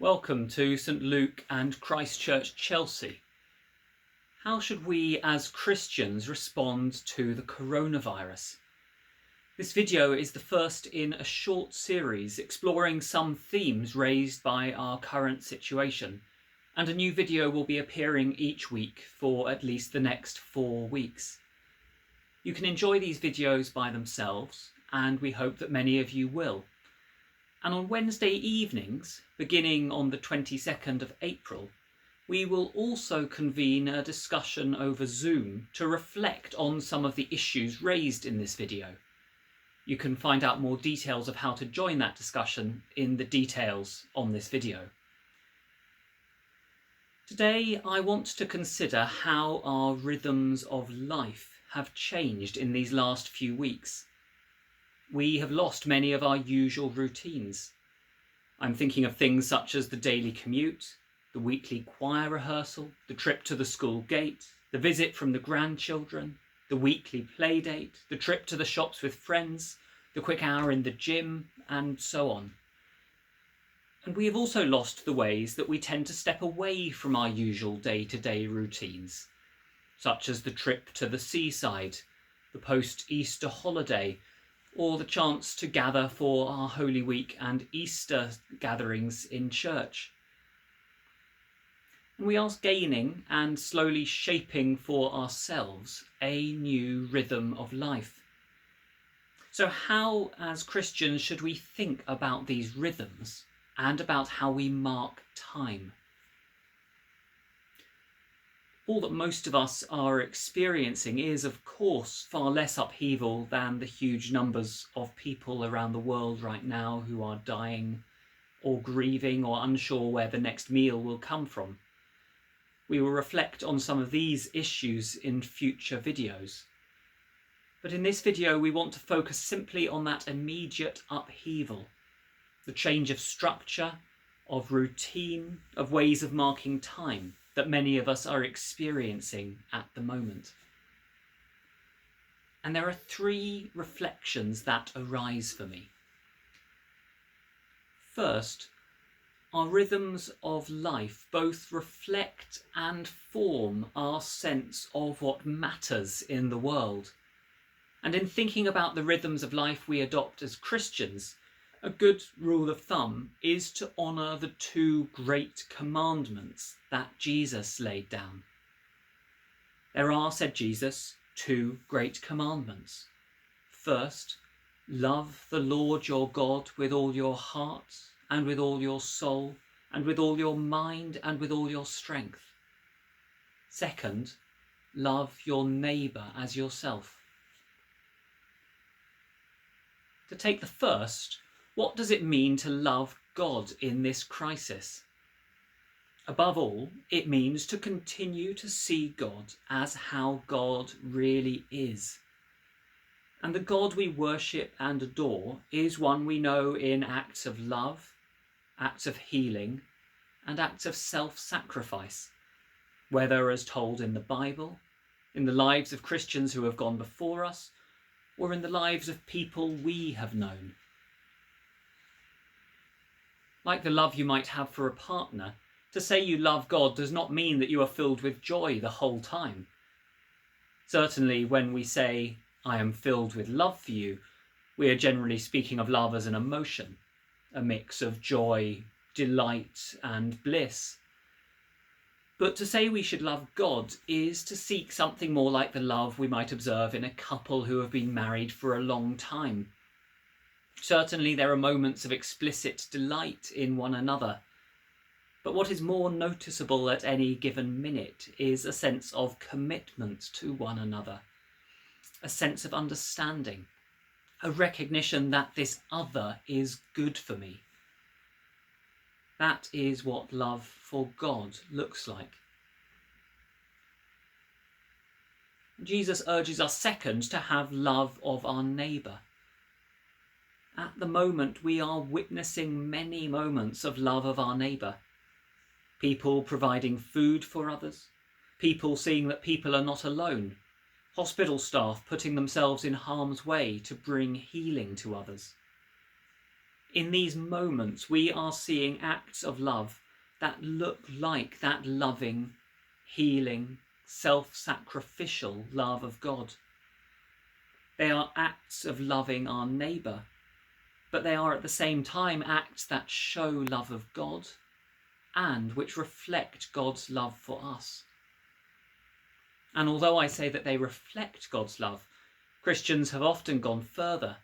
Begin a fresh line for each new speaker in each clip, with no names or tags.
Welcome to St Luke and Christchurch, Chelsea. How should we as Christians respond to the coronavirus? This video is the first in a short series exploring some themes raised by our current situation, and a new video will be appearing each week for at least the next 4 weeks. You can enjoy these videos by themselves, and we hope that many of you will. And on Wednesday evenings, beginning on the 22nd of April, we will also convene a discussion over Zoom to reflect on some of the issues raised in this video. You can find out more details of how to join that discussion in the details on this video. Today, I want to consider how our rhythms of life have changed in these last few weeks. We have lost many of our usual routines. I'm thinking of things such as the daily commute, the weekly choir rehearsal, the trip to the school gate, the visit from the grandchildren, the weekly play date, the trip to the shops with friends, the quick hour in the gym, and so on. And we have also lost the ways that we tend to step away from our usual day-to-day routines, such as the trip to the seaside, the post-Easter holiday, or the chance to gather for our Holy Week and Easter gatherings in church. And we are gaining and slowly shaping for ourselves a new rhythm of life. So how, as Christians, should we think about these rhythms and about how we mark time? All that most of us are experiencing is, of course, far less upheaval than the huge numbers of people around the world right now who are dying or grieving or unsure where the next meal will come from. We will reflect on some of these issues in future videos. But in this video, we want to focus simply on that immediate upheaval, the change of structure, of routine, of ways of marking time that many of us are experiencing at the moment. And there are 3 reflections that arise for me. First, our rhythms of life both reflect and form our sense of what matters in the world. And in thinking about the rhythms of life we adopt as Christians, a good rule of thumb is to honour the 2 great commandments that Jesus laid down. There are, said Jesus, 2 great commandments. First, love the Lord your God with all your heart and with all your soul and with all your mind and with all your strength. Second, love your neighbour as yourself. To take the first, what does it mean to love God in this crisis? Above all, it means to continue to see God as how God really is. And the God we worship and adore is one we know in acts of love, acts of healing, and acts of self-sacrifice, whether as told in the Bible, in the lives of Christians who have gone before us, or in the lives of people we have known. Like the love you might have for a partner, to say you love God does not mean that you are filled with joy the whole time. Certainly, when we say, "I am filled with love for you," we are generally speaking of love as an emotion, a mix of joy, delight, and bliss. But to say we should love God is to seek something more like the love we might observe in a couple who have been married for a long time. Certainly there are moments of explicit delight in one another, but what is more noticeable at any given minute is a sense of commitment to one another, a sense of understanding, a recognition that this other is good for me. That is what love for God looks like. Jesus urges us, second, to have love of our neighbour. At the moment, we are witnessing many moments of love of our neighbour. People providing food for others, people seeing that people are not alone, hospital staff putting themselves in harm's way to bring healing to others. in these moments, we are seeing acts of love that look like that loving, healing, self-sacrificial love of God. They are acts of loving our neighbour, but they are at the same time acts that show love of God and which reflect God's love for us. And although I say that they reflect God's love, Christians have often gone further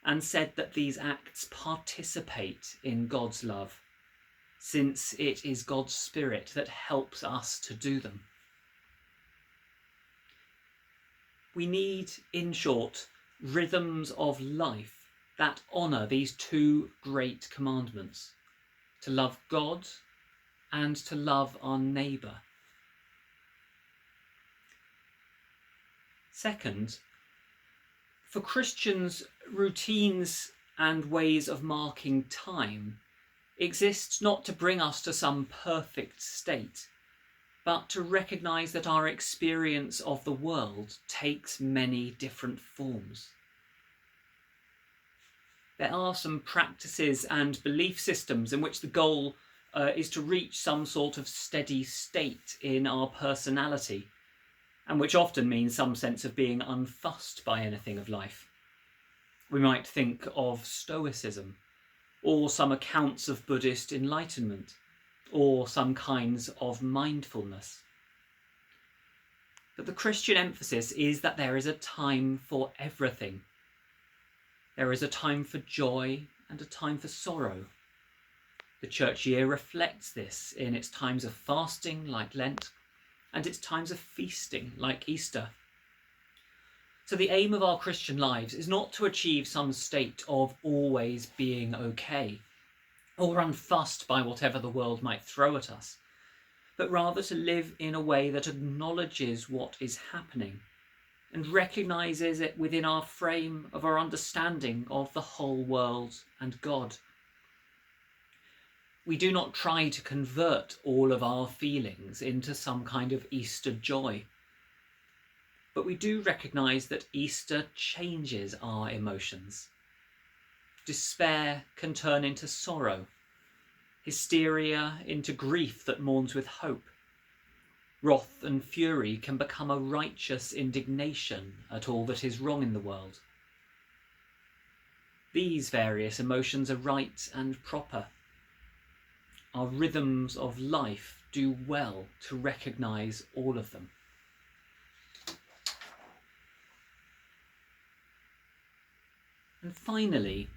and said that these acts participate in God's love, since it is God's Spirit that helps us to do them. We need, in short, rhythms of life that honour these two great commandments, to love God and to love our neighbour. Second, for Christians, routines and ways of marking time exist not to bring us to some perfect state, but to recognise that our experience of the world takes many different forms. There are some practices and belief systems in which the goal is to reach some sort of steady state in our personality, and which often means some sense of being unfussed by anything of life. We might think of Stoicism, or some accounts of Buddhist enlightenment, or some kinds of mindfulness. But the Christian emphasis is that there is a time for everything. There is a time for joy and a time for sorrow. The church year reflects this in its times of fasting, like Lent, and its times of feasting, like Easter. So the aim of our Christian lives is not to achieve some state of always being okay, or unfussed by whatever the world might throw at us, but rather to live in a way that acknowledges what is happening and recognises it within our frame of our understanding of the whole world and God. We do not try to convert all of our feelings into some kind of Easter joy, but we do recognise that Easter changes our emotions. Despair can turn into sorrow, hysteria into grief that mourns with hope. Wrath and fury can become a righteous indignation at all that is wrong in the world. These various emotions are right and proper. Our rhythms of life do well to recognise all of them. And finally,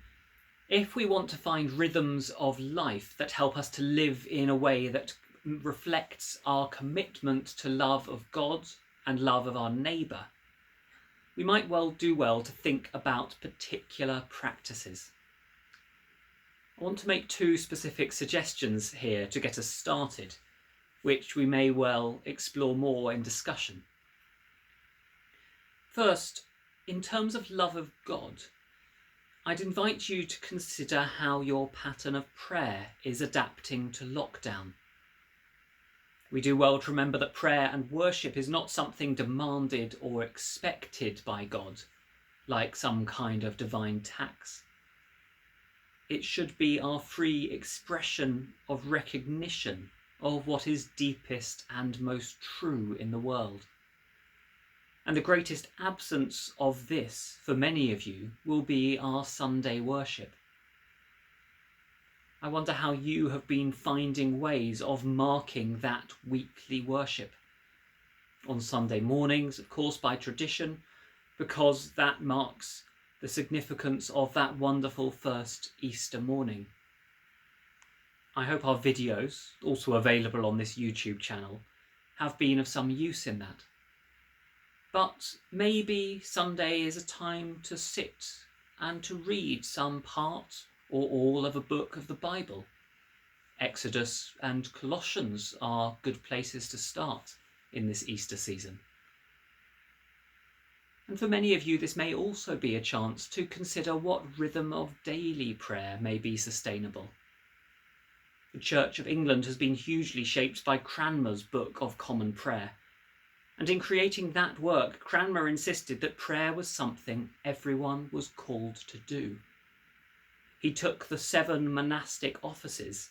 if we want to find rhythms of life that help us to live in a way that reflects our commitment to love of God and love of our neighbour, we might well do well to think about particular practices. I want to make two specific suggestions here to get us started, which we may well explore more in discussion. First, in terms of love of God, I'd invite you to consider how your pattern of prayer is adapting to lockdown. We do well to remember that prayer and worship is not something demanded or expected by God, like some kind of divine tax. It should be our free expression of recognition of what is deepest and most true in the world. And the greatest absence of this for many of you will be our Sunday worship. I wonder how you have been finding ways of marking that weekly worship. On Sunday mornings, of course, by tradition, because that marks the significance of that wonderful first Easter morning. I hope our videos, also available on this YouTube channel, have been of some use in that. But maybe Sunday is a time to sit and to read some part or all of a book of the Bible. Exodus and Colossians are good places to start in this Easter season. And for many of you, this may also be a chance to consider what rhythm of daily prayer may be sustainable. The Church of England has been hugely shaped by Cranmer's Book of Common Prayer. And in creating that work, Cranmer insisted that prayer was something everyone was called to do. he took the 7 monastic offices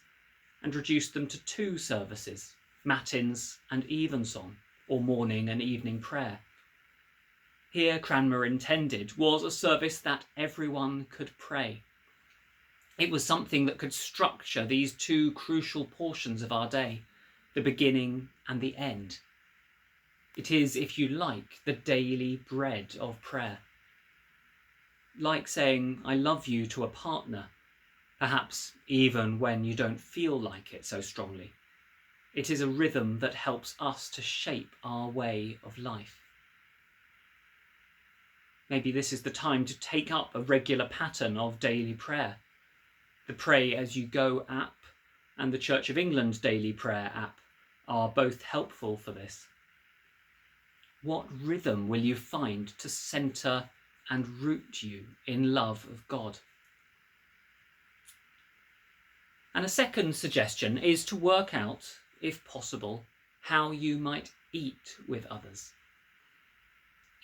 and reduced them to 2 services, matins and evensong, or morning and evening prayer. Here, Cranmer intended, was a service that everyone could pray. It was something that could structure these 2 crucial portions of our day, the beginning and the end. It is, if you like, the daily bread of prayer. Like saying, I love you to a partner, perhaps even when you don't feel like it so strongly. It is a rhythm that helps us to shape our way of life. Maybe this is the time to take up a regular pattern of daily prayer. The Pray As You Go app and the Church of England Daily Prayer app are both helpful for this. What rhythm will you find to centre and root you in love of God? And a second suggestion is to work out, if possible, how you might eat with others.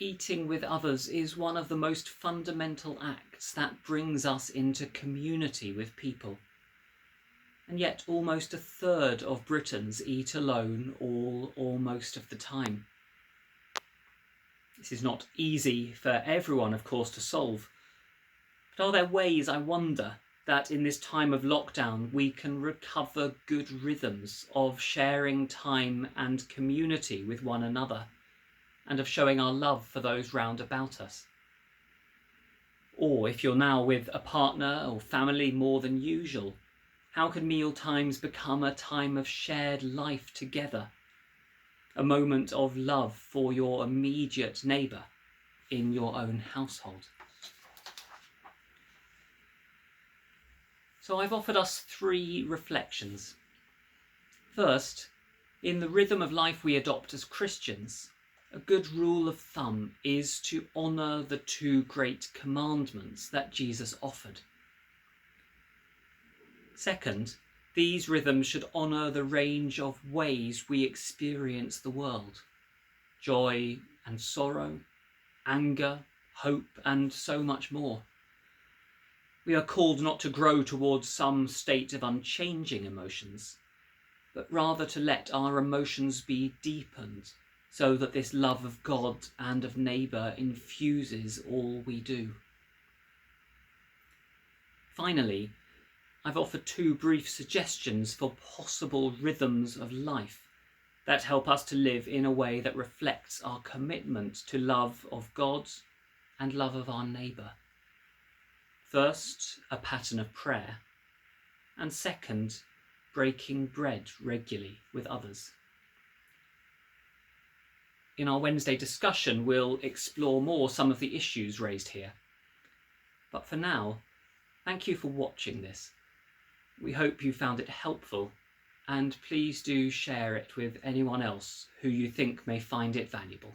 Eating with others is one of the most fundamental acts that brings us into community with people. And yet almost a third of Britons eat alone all or most of the time. This is not easy for everyone, of course, to solve. But are there ways, I wonder, that in this time of lockdown we can recover good rhythms of sharing time and community with one another, and of showing our love for those round about us? Or if you're now with a partner or family more than usual, how can meal times become a time of shared life together? A moment of love for your immediate neighbour in your own household. So I've offered us 3 reflections. First, in the rhythm of life we adopt as Christians, a good rule of thumb is to honour the 2 great commandments that Jesus offered. Second, these rhythms should honour the range of ways we experience the world: joy and sorrow, anger, hope, and so much more. We are called not to grow towards some state of unchanging emotions, but rather to let our emotions be deepened so that this love of God and of neighbour infuses all we do. Finally, I've offered 2 brief suggestions for possible rhythms of life that help us to live in a way that reflects our commitment to love of God and love of our neighbour. First, a pattern of prayer, and second, breaking bread regularly with others. In our Wednesday discussion, we'll explore more some of the issues raised here. But for now, thank you for watching this. We hope you found it helpful, and please do share it with anyone else who you think may find it valuable.